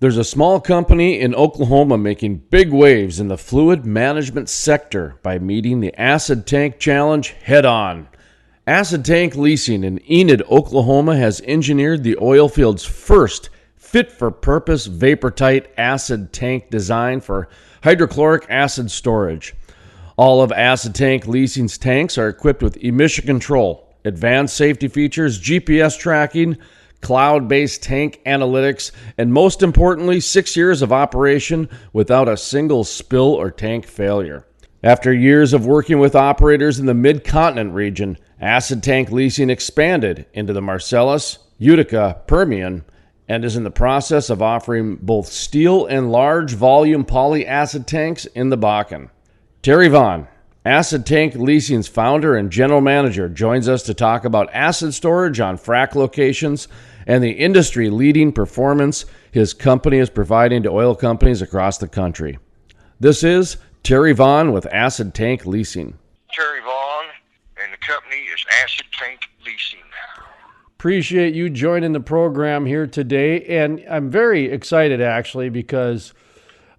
There's a small company in Oklahoma making big waves in the fluid management sector by meeting the acid tank challenge head on. Acid Tank Leasing in Enid, Oklahoma has engineered the oilfield's first fit-for-purpose vapor-tight acid tank design for hydrochloric acid storage. All of Acid Tank Leasing's tanks are equipped with emission control, advanced safety features, GPS tracking, cloud-based tank analytics, and most importantly, 6 years of operation without a single spill or tank failure. After years of working with operators in the Midcontinent region, Acid Tank Leasing expanded into the Marcellus, Utica, Permian, and is in the process of offering both steel and large volume polyacid tanks in the Bakken. Terry Vaughn, Acid Tank Leasing's founder and general manager, joins us to talk about acid storage on frac locations and the industry-leading performance his company is providing to oil companies across the country. This is Terry Vaughn with Acid Tank Leasing. Terry Vaughn, and the company is Acid Tank Leasing. Appreciate you joining the program here today, and I'm very excited actually because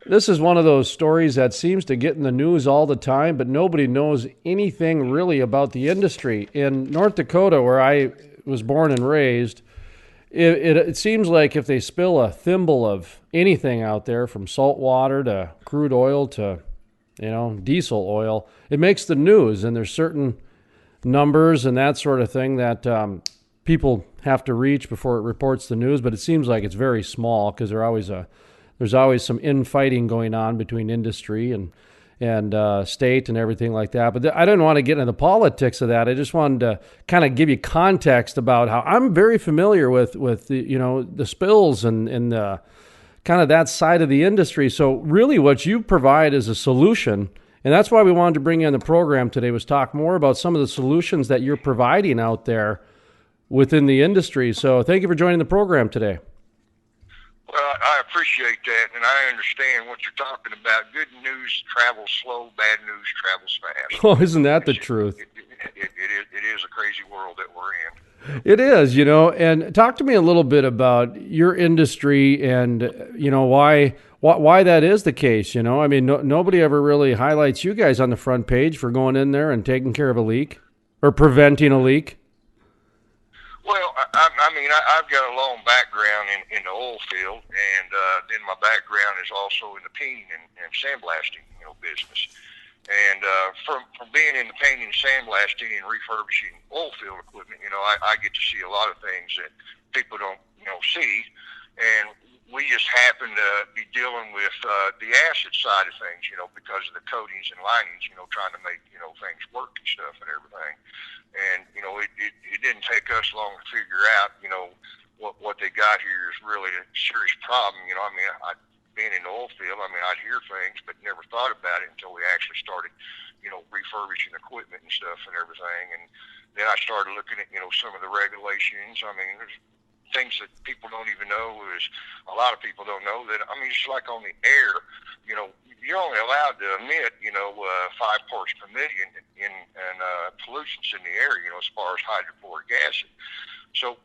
this is one of those stories that seems to get in the news all the time, but nobody knows anything really about the industry. In North Dakota, where I was born and raised, it seems like if they spill a thimble of anything out there, from salt water to crude oil to diesel oil, it makes the news, and there's certain numbers and that sort of thing that people have to reach before it reports the news, but it seems like it's very small because there's always some infighting going on between industry and state and everything like that. But I didn't want to get into the politics of that. I just wanted to kind of give you context about how I'm very familiar with the spills and the kind of that side of the industry. So really what you provide is a solution, and that's why we wanted to bring you on the program today, was talk more about some of the solutions that you're providing out there within the industry. So thank you for joining the program today. Well, I appreciate that, and I understand what you're talking about. Good news travels slow, bad news travels fast. Oh, isn't that the truth? It is a crazy world that we're in. It is, and talk to me a little bit about your industry and, why that is the case. I mean, nobody ever really highlights you guys on the front page for going in there and taking care of a leak or preventing a leak. Well, I've got a long background in the oil field, and then my background is also in the painting and sandblasting, business. And from being in the painting, sandblasting, and refurbishing oil field equipment, I get to see a lot of things that people don't, see. And we just happen to be dealing with the acid side of things, because of the coatings and linings, trying to make, things work and stuff and everything. And, it didn't take us long to figure out, what they got here is really a serious problem. Being in the oil field, I'd hear things, but never thought about it until we actually started, refurbishing equipment and stuff and everything. And then I started looking at, some of the regulations. There's things that people don't even know is a lot of people don't know that, just like on the air, you're only allowed to emit, 5 parts per million in pollutants in the air, as far as hydrochloric acid. So,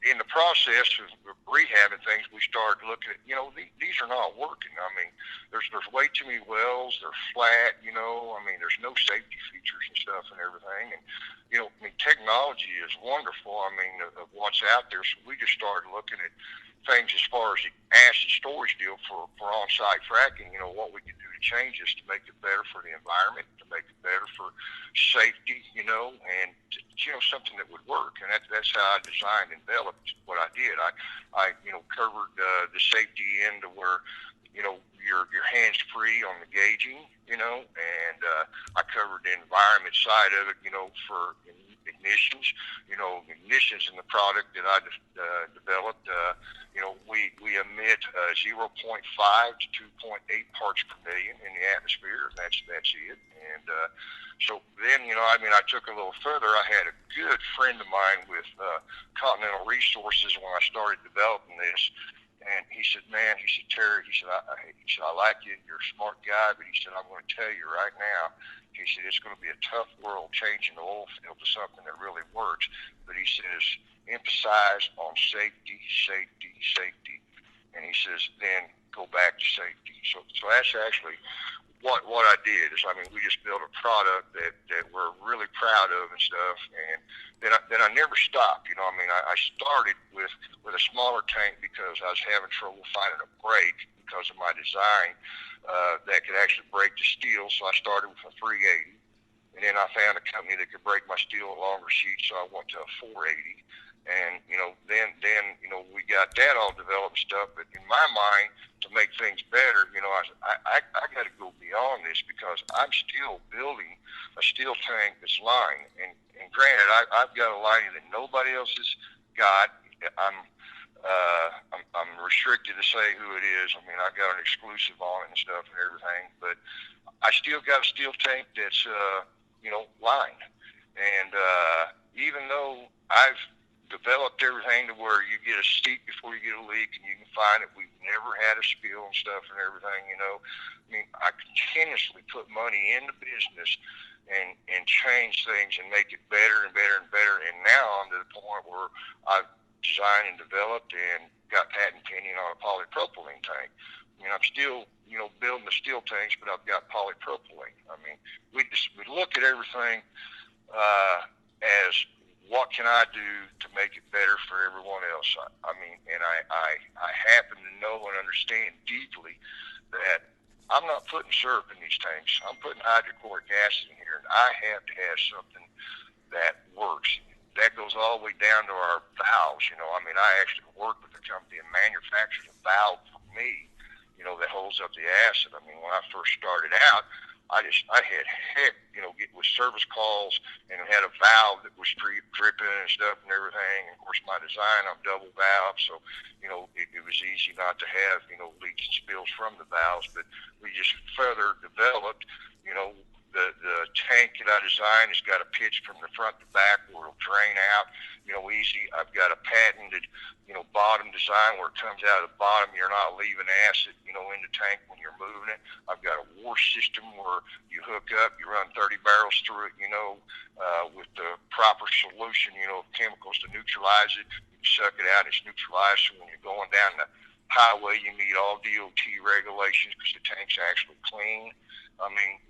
in the process of rehabbing things, we started looking at, these are not working. There's way too many wells. They're flat, there's no safety features and stuff and everything. And, technology is wonderful, of what's out there. So we just started looking at things as far as the acid storage deal for on-site fracking, what we could do to change this to make it better for the environment, to make it better for safety, and something that would work. And that's how I designed and developed what I did. I covered the safety end to where, your hands free on the gauging, and I covered the environment side of it, for ignitions, ignitions in the product that I developed. We emit 0.5 to 2.8 parts per million in the atmosphere. That's it. And so then, I took a little further. I had a good friend of mine with Continental Resources when I started developing this. And he said, Terry, I like you. You're a smart guy, but he said, I'm going to tell you right now, he said, it's going to be a tough world changing the oil field to something that really works. But he says, emphasize on safety, safety, safety. And he says, then go back to safety. So that's actually what I did is, I mean, we just built a product that we're really proud of and stuff. And then I never stopped. You know, I mean, I started with a smaller tank because I was having trouble finding a brake because of my design that could actually break the steel. So I started with a 380. And then I found a company that could break my steel at longer sheets, so I went to a 480. And, you know, then we got that all developed stuff. But in my mind, to make things better, you know, I got to go beyond this because I'm still building a steel tank that's lined. And granted, I've got a lining that nobody else has got. I'm restricted to say who it is. I mean, I've got an exclusive on it and stuff and everything. But I still got a steel tank that's, lined. And even though I've developed everything to where you get a seat before you get a leak and you can find it, we've never had a spill and stuff and everything, you know. I mean, I continuously put money in the business and change things and make it better and better and better. And now I'm to the point where I've designed and developed and got patent pending on a polypropylene tank. I mean, I'm still, building the steel tanks, but I've got polypropylene. I mean, we look at everything as what can I do to make it better for everyone else. I mean, and I happen to know and understand deeply that I'm not putting syrup in these tanks. I'm putting hydrochloric acid in here, and I have to have something that works. That goes all the way down to our valves. You know, I mean, I actually work with a company that manufactures a valve for me, that holds up the acid. I mean, when I first started out, I had heck, get with service calls and had a valve that was dripping and stuff and everything. And of course, my design, I'm double valve, so it was easy not to have leaks and spills from the valves. But we just further developed, the tank that I designed has got a pitch from the front to back where it'll drain out, easy. I've got a patented, bottom design where it comes out of the bottom. You're not leaving acid, in the tank when you're moving it. I've got a wash system where you hook up, you run 30 barrels through it, with the proper solution, of chemicals to neutralize it. You suck it out, it's neutralized. So when you're going down the highway, you meet all DOT regulations because the tank's actually clean. I mean,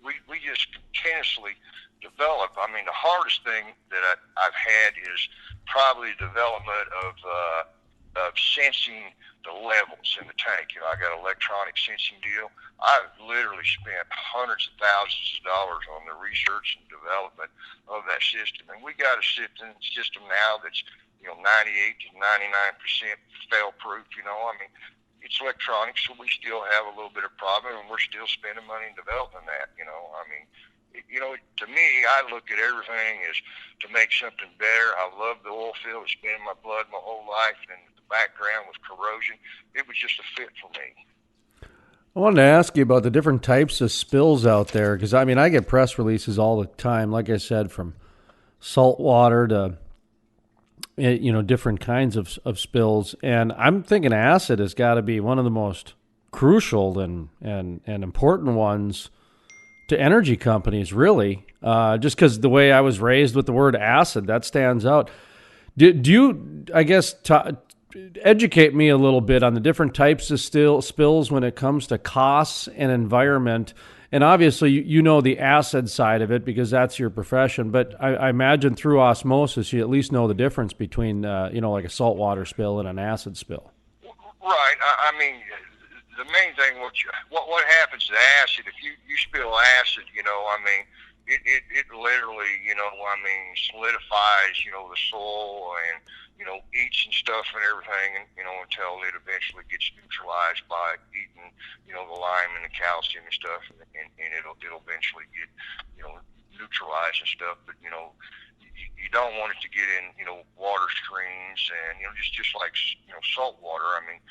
we just continuously develop. I mean, the hardest thing that I've had is probably development of sensing the levels in the tank. I got an electronic sensing deal. I've literally spent hundreds of thousands of dollars on the research and development of that system. And we got a system now that's, 98 to 99% fail proof. I mean, it's electronic, so we still have a little bit of problem, and we're still spending money in developing that. I mean, to me, I look at everything as to make something better. I love the oil field. It's been in my blood my whole life, and the background with corrosion, it was just a fit for me. I wanted to ask you about the different types of spills out there, because, I mean, I get press releases all the time, like I said, from salt water to different kinds of spills. And I'm thinking acid has got to be one of the most crucial and important ones to energy companies, really, just because the way I was raised with the word acid, that stands out. Do you, I guess, educate me a little bit on the different types of spills when it comes to costs and environment? And obviously, you know the acid side of it because that's your profession. But I imagine through osmosis, you at least know the difference between, like a saltwater spill and an acid spill. Right. I mean, the main thing, what happens to acid, if you spill acid, I mean, it literally, solidifies, the soil and, eats and stuff and everything, and, until it eventually gets neutralized by eating, the lime and the calcium and stuff, and it'll eventually get, neutralized and stuff. But, you don't want it to get in, water streams and, just like, salt water. I mean,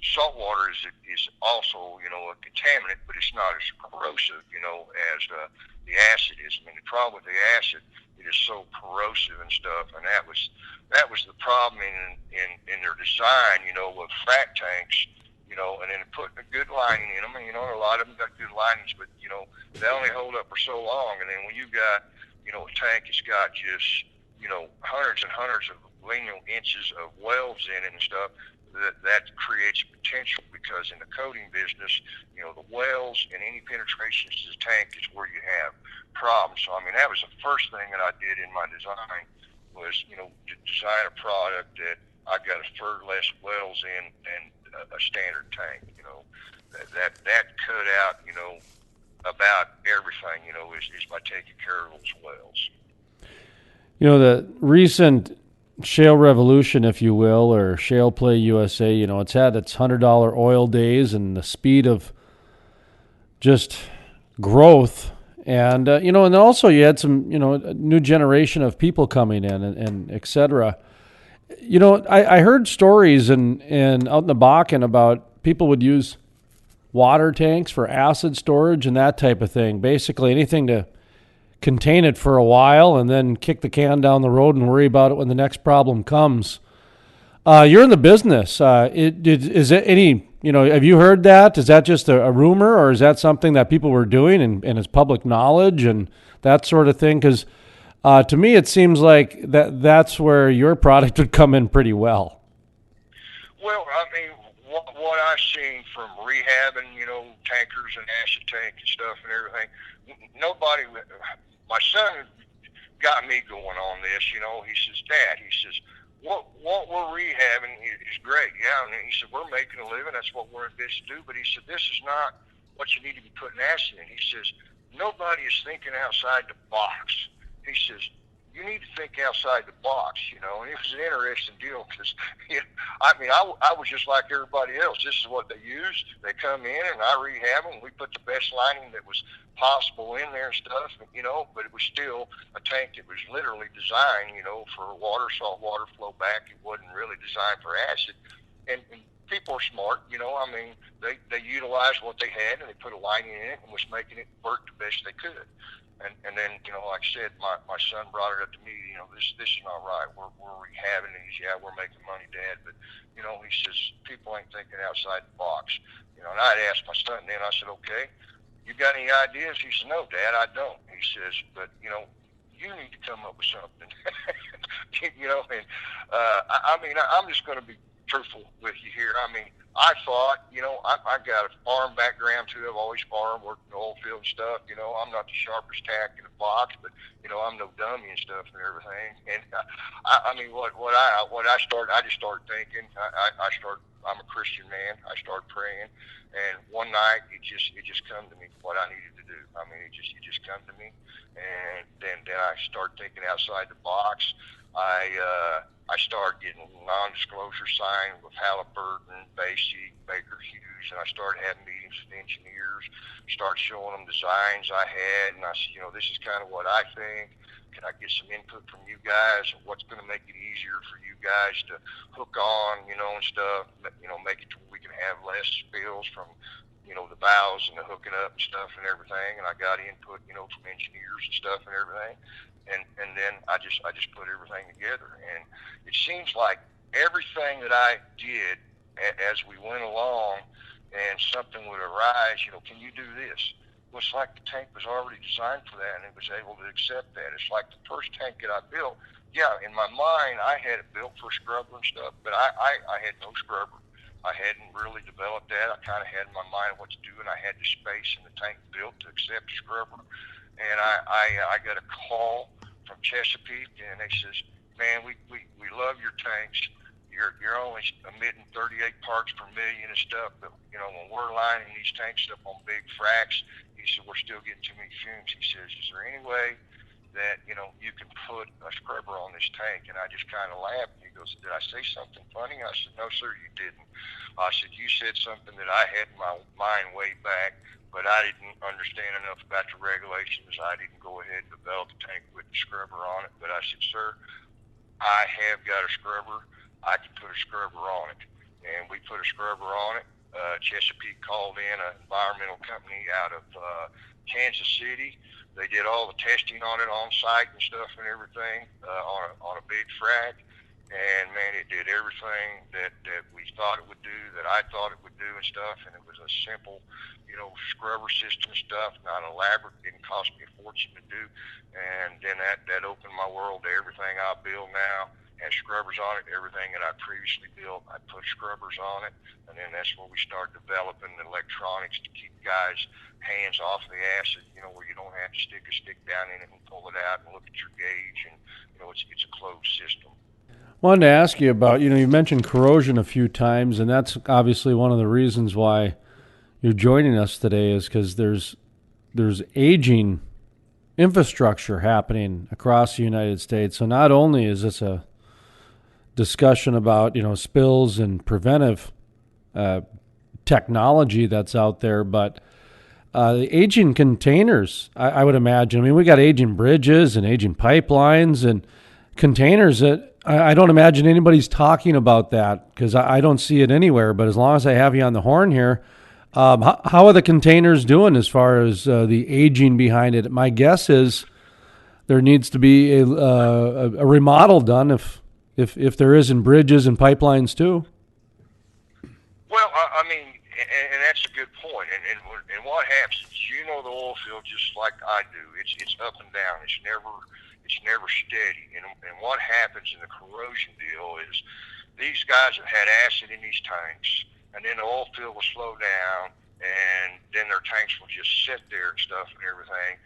salt water is also, a contaminant, but it's not as corrosive, as the acid is. I mean, the problem with the acid, it is so corrosive and stuff, and that was the problem in their design, with frac tanks, and then putting a good lining in them, and, a lot of them got good linings, but, they only hold up for so long, and then when you got, a tank that's got just, hundreds and hundreds of lineal inches of welds in it and stuff, that creates potential, because in the coating business, the wells and any penetrations to the tank is where you have problems. So, I mean, that was the first thing that I did in my design was, to design a product that I got to defer less wells in than a standard tank. That cut out, about everything, is by taking care of those wells. The recent shale revolution, if you will, or shale play USA, it's had its $100 oil days and the speed of just growth. And, and also you had some, a new generation of people coming in and et cetera. I heard stories out in the Bakken about people would use water tanks for acid storage and that type of thing. Basically anything to contain it for a while and then kick the can down the road and worry about it when the next problem comes. You're in the business. Is it any, have you heard that? Is that just a rumor, or is that something that people were doing and it's public knowledge and that sort of thing? Because to me, it seems like that's where your product would come in pretty well. Well, I mean, what I've seen from rehabbing, tankers and acid tank and stuff and everything, nobody, my son got me going on this, he says, Dad, what we're rehabbing is great. Yeah. And he said, we're making a living. That's what we're in business to do. But he said, this is not what you need to be putting acid in. He says, nobody is thinking outside the box. He says, you need to think outside the box, and it was an interesting deal because, I was just like everybody else. This is what they use. They come in and I rehab them. We put the best lining that was possible in there and stuff, but it was still a tank that was literally designed, for salt water flow back. It wasn't really designed for acid. And people are smart, they utilized what they had and they put a lining in it and was making it work the best they could. And then, like I said, my son brought it up to me, this is not right. We're rehabbing these. Yeah, we're making money, Dad. But, he says, people ain't thinking outside the box. And I'd asked my son then, I said, okay, you got any ideas? He said, no, Dad, I don't. He says, but, you need to come up with something. I'm just going to be truthful with you here. I thought, I got a farm background too. I've always farmed, worked in the oil field and stuff. I'm not the sharpest tack in the box, but I'm no dummy and stuff and everything. And what I started, I just started thinking. I'm a Christian man. I started praying, and one night it just come to me what I needed to do. It just come to me, and then I started thinking outside the box. I started getting non-disclosure signed with Halliburton, Basic, Baker Hughes, and I started having meetings with engineers, started showing them designs I had, and I said, this is kind of what I think. Can I get some input from you guys? What's going to make it easier for you guys to hook on, and stuff, make it to where we can have less spills from, the valves and the hooking up and stuff and everything. And I got input, from engineers and stuff and everything. And then I just put everything together. And it seems like everything that I did as we went along and something would arise, can you do this? Well, it's like the tank was already designed for that, and it was able to accept that. It's like the first tank that I built. Yeah, in my mind, I had it built for scrubber and stuff, but I had no scrubber. I hadn't really developed that. I kind of had in my mind what to do, and I had the space in the tank built to accept the scrubber. And I got a call from Chesapeake, and they says, man, we love your tanks. You're only emitting 38 parts per million and stuff, but when we're lining these tanks up on big fracs, he said we're still getting too many fumes. He says, is there any way that you can put a scrubber on this tank? And I just kind of laughed. He goes, did I say something funny? I said, no, sir, you didn't. I said, you said something that I had in my mind way back, but I didn't understand enough about the regulations. I didn't go ahead and develop the tank with the scrubber on it. But I said, sir, I have got a scrubber. I can put a scrubber on it. And we put a scrubber on it. Chesapeake called in an environmental company out of Kansas City. They did all the testing on it on site and stuff and everything on a big frac. And, man, it did everything that we thought it would do, that I thought it would do and stuff. And it was a simple, scrubber system stuff, not elaborate. Didn't cost me a fortune to do. And then that opened my world to everything I build now. had scrubbers on it. Everything that I previously built, I put scrubbers on it, and then that's where we started developing the electronics to keep guys' hands off the acid, where you don't have to stick a stick down in it and pull it out and look at your gauge, and it's a closed system. Wanted to ask you about, you mentioned corrosion a few times, and that's obviously one of the reasons why you're joining us today, is because there's aging infrastructure happening across the United States. So not only is this a discussion about, spills and preventive technology that's out there, but the aging containers, I would imagine. I mean, we got aging bridges and aging pipelines and containers that I don't imagine anybody's talking about that, because I don't see it anywhere. But as long as I have you on the horn here, how are the containers doing as far as the aging behind it? My guess is there needs to be a remodel done if there is in bridges and pipelines too. Well, I mean, and that's a good point. And what happens is, the oil field just like I do. It's up and down. It's never steady. And what happens in the corrosion deal is these guys have had acid in these tanks, and then the oil field will slow down, and then their tanks will just sit there and stuff and everything.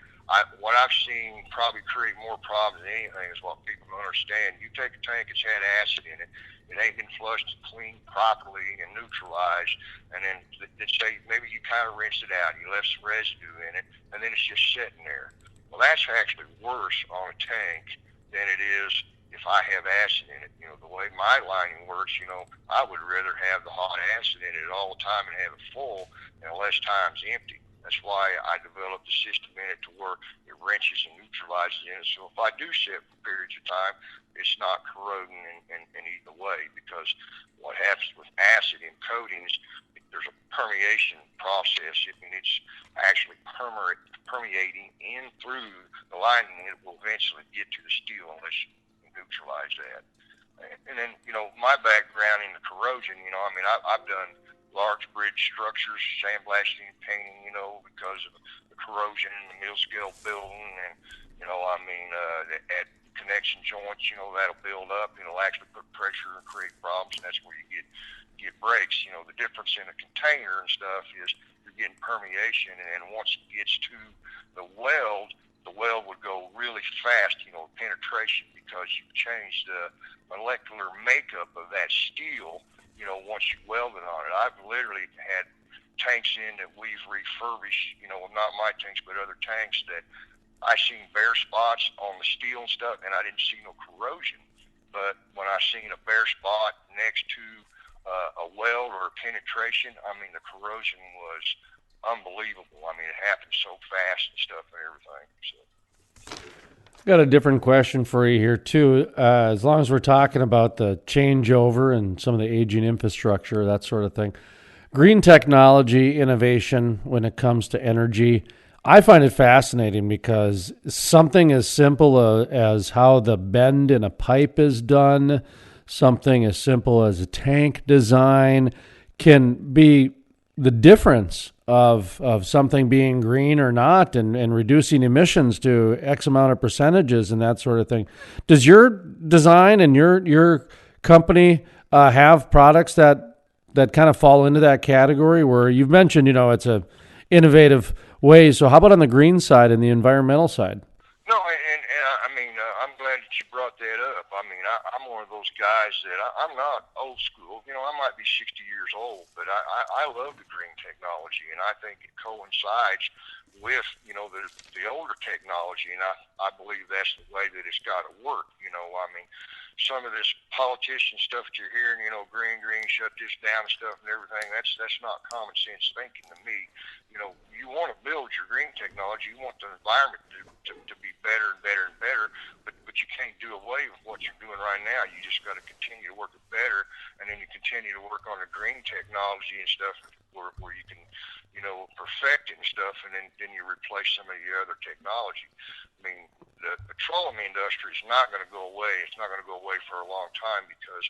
What I've seen probably create more problems than anything is what people don't understand. You take a tank that's had acid in it, it ain't been flushed and cleaned properly and neutralized, and then they say maybe you kind of rinsed it out, you left some residue in it, and then it's just sitting there. Well, that's actually worse on a tank than it is if I have acid in it. The way my lining works, I would rather have the hot acid in it all the time and have it full and less times empty. That's why I developed a system in it to where it wrenches and neutralizes in it. So if I do sit for periods of time, it's not corroding in either way, because what happens with acid in coatings, there's a permeation process, and it's actually permeating in through the lining, and it will eventually get to the steel unless you neutralize that. And then, my background in the corrosion, I've done large bridge structures, sandblasting, painting, because of the corrosion in the mill scale building, and at connection joints, that'll build up, it'll actually put pressure and create problems, and that's where you get breaks. The difference in a container and stuff is you're getting permeation, and once it gets to the weld would go really fast, penetration, because you've changed the molecular makeup of that steel, once you weld it on it. I've literally had tanks in that we've refurbished, not my tanks, but other tanks, that I seen bare spots on the steel and stuff, and I didn't see no corrosion. But when I seen a bare spot next to a weld or a penetration, the corrosion was unbelievable. It happened so fast and stuff and everything. So. Got a different question for you here too. As long as we're talking about the changeover and some of the aging infrastructure, that sort of thing, green technology innovation when it comes to energy, I find it fascinating, because something as simple as how the bend in a pipe is done, something as simple as a tank design, can be the difference of something being green or not, and reducing emissions to X amount of percentages and that sort of thing. Does your design and your company have products that kind of fall into that category, where you've mentioned, it's a innovative way? So how about on the green side and the environmental side? No, and I'm glad that you brought that up. I'm one of those guys that I'm not old school. I might be 60 years old, but I love the green technology, and I think it coincides with, the older technology, and I believe that's the way that it's got to work. Some of this politician stuff that you're hearing, green, shut this down and stuff and everything, that's not common sense thinking to me. You want to build your green technology, you want the environment to be better and better and better, but you can't do away with what you're doing right now. You just got to continue to work it better, and then you continue to work on the green technology and stuff where you can, perfect it and stuff, and then you replace some of your other technology. The petroleum industry is not going to go away. It's not going to go away for a long time, because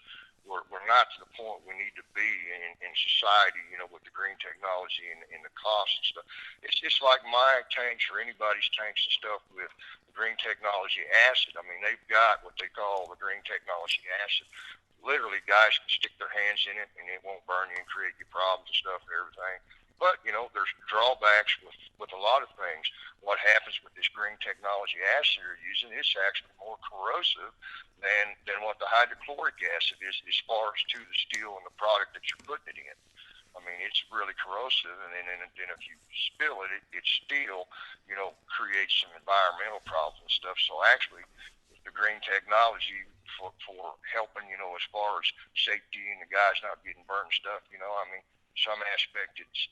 we're not to the point we need to be in society, with the green technology and the cost and stuff. It's just like my tanks or anybody's tanks and stuff with the green technology acid. I mean, they've got what they call the green technology acid. Literally, guys can stick their hands in it and it won't burn you and create you problems and stuff and everything. But, there's drawbacks with a lot of things. What happens with this green technology acid you're using, it's actually more corrosive than what the hydrochloric acid is as far as to the steel and the product that you're putting it in. I mean, it's really corrosive, and then if you spill it, it still, creates some environmental problems and stuff. So actually, with the green technology for helping, as far as safety and the guys not getting burned and stuff, I mean, some aspect it's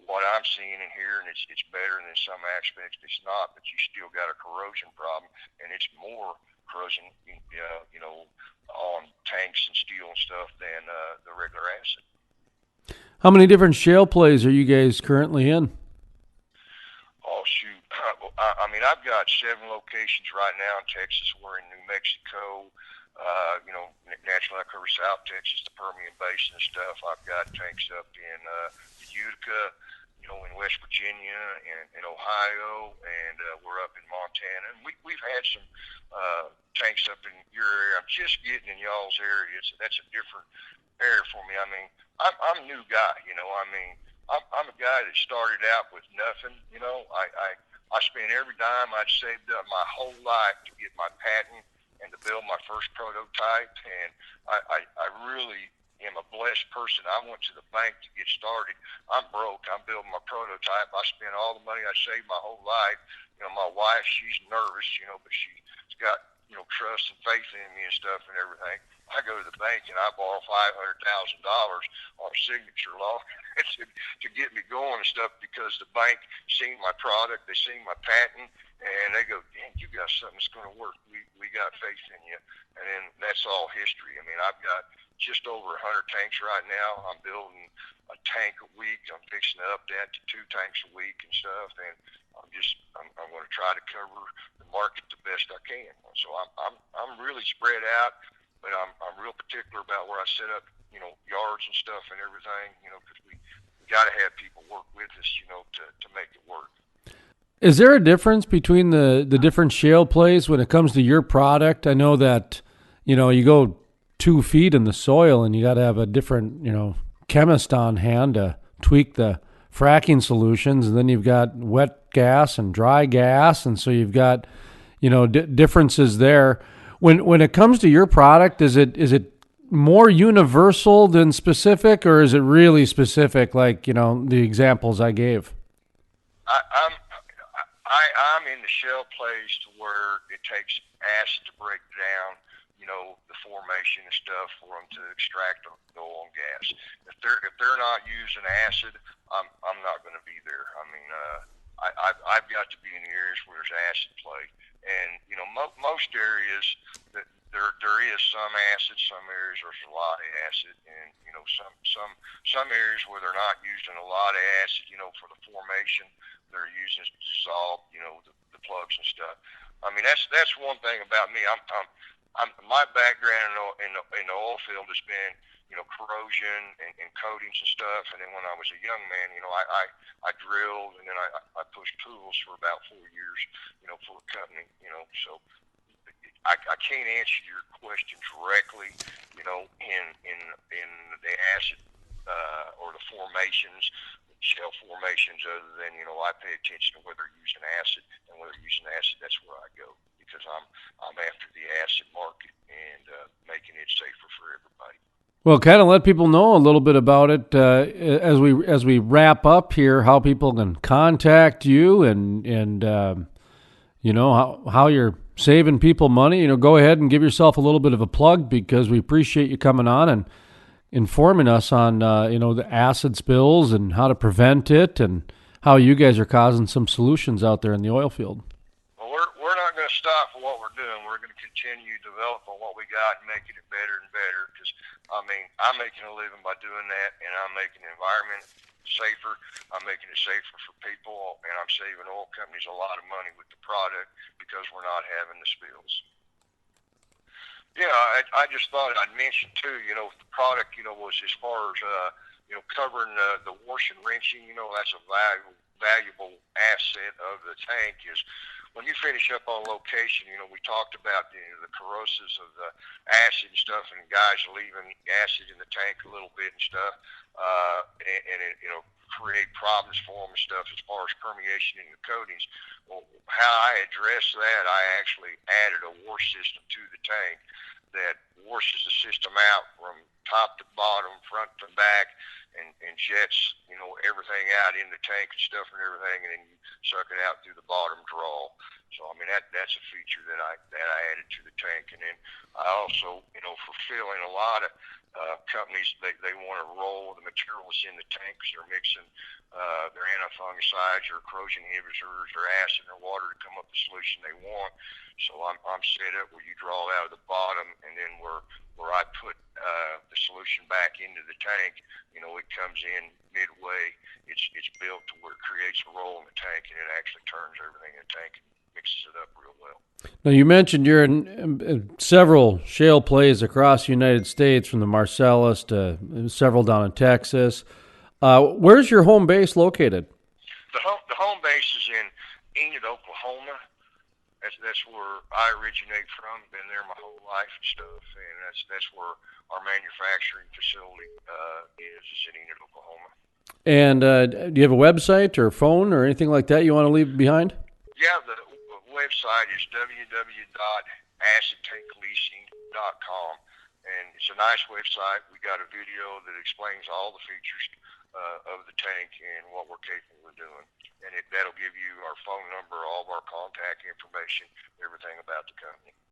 what I'm seeing and hearing, it's better, and in some aspects it's not, but you still got a corrosion problem, and it's more corrosion, on tanks and steel and stuff than the regular acid. How many different shale plays are you guys currently in? Oh, shoot. I mean, I've got 7 locations right now in Texas. We're in New Mexico, naturally I cover South Texas, the Permian Basin and stuff. I've got tanks up in Utica, in West Virginia and Ohio, and we're up in Montana. And we've had some tanks up in your area. I'm just getting in y'all's area, so that's a different area for me. I mean, I'm a new guy, I mean, I'm a guy that started out with nothing, I spent every dime I'd saved up my whole life to get my patent and to build my first prototype, and I really am a blessed person. I went to the bank to get started. I'm broke. I'm building my prototype. I spent all the money I saved my whole life. My wife, she's nervous, but she's got, trust and faith in me and stuff and everything. I go to the bank and I borrow $500,000 on a signature law to get me going and stuff, because the bank seen my product, they seen my patent, and they go, "Damn, you got something that's going to work. We got faith in you." And then that's all history. I mean, I've got just over 100 tanks right now. I'm building a tank a week. I'm fixing to up that to 2 tanks a week and stuff. And I'm going to try to cover the market the best I can. So I'm really spread out, but I'm real particular about where I set up, yards and stuff and everything, because we got to have people work with us, to make it work. Is there a difference between the different shale plays when it comes to your product? I know that, you go 2 feet in the soil and you got to have a different, chemist on hand to tweak the fracking solutions, and then you've got wet gas and dry gas, and so you've got, differences there. When it comes to your product, is it more universal than specific, or is it really specific, like the examples I gave? I'm in the shale plays to where it takes acid to break down, the formation and stuff for them to extract the oil and gas. If they're not using acid, I'm not going to be there. I mean, I've got to be in the areas where there's acid play, and most areas that there is some acid, some areas there's a lot of acid, and some areas where they're not using a lot of acid, for the formation, they're using to dissolve, the plugs and stuff. I mean, that's one thing about me. My background in the oil field has been, corrosion and coatings and stuff. And then when I was a young man, I drilled, and then I pushed tools for about 4 years, for a company, so I can't answer your question directly, in the acid or the formations, shale formations, other than, I pay attention to whether they're using acid, and whether they're using acid, that's where I go, because I'm after the acid market and making it safer for everybody. Well, kind of let people know a little bit about it as we wrap up here, how people can contact you and how you're saving people money. Go ahead and give yourself a little bit of a plug, because we appreciate you coming on and informing us on the acid spills and how to prevent it, and how you guys are causing some solutions out there in the oil field. Well, we're not going to stop for what we're doing. We're going to continue developing what we got and making it better and better, because I'm making a living by doing that, and I'm making the environment safer. I'm making it safer for people, and I'm saving oil companies a lot of money with the product because we're not having the spills. Yeah, I just thought I'd mention too, the product, was as far as, covering the wash and rinsing, that's a valuable asset of the tank is when you finish up on location, we talked about the corrosives of the acid and stuff and guys leaving acid in the tank a little bit and stuff, and it, create problems for them and stuff as far as permeation in the coatings. Well, how I addressed that, I actually added a wash system to the tank that washes the system out from top to bottom, front to back, and jets, everything out in the tank and stuff and everything, and then you suck it out through the bottom draw. So I mean that's a feature that I added to the tank, and then I also, for filling a lot of companies, they want to roll the material that's in the tank because they're mixing their antifungicides or corrosion inhibitors or acid or water to come up with the solution they want. So I'm set up where you draw it out of the bottom, and then where I put the solution back into the tank, it comes in midway. It's built to where it creates a roll in the tank, and it actually turns everything in the tank and mixes it up real well. Now, you mentioned you're in several shale plays across the United States, from the Marcellus to several down in Texas. Where's your home base located? The home base is in Enid, Oklahoma. That's where I originate from. Been there my whole life and stuff, and that's where our manufacturing facility is in Enid, Oklahoma. And do you have a website or phone or anything like that you want to leave behind? Yeah, the website is www.acidtankleasing.com, and it's a nice website. We got a video that explains all the features of the tank and what we're capable of doing, and that'll give you our phone number, all of our contact information, everything about the company.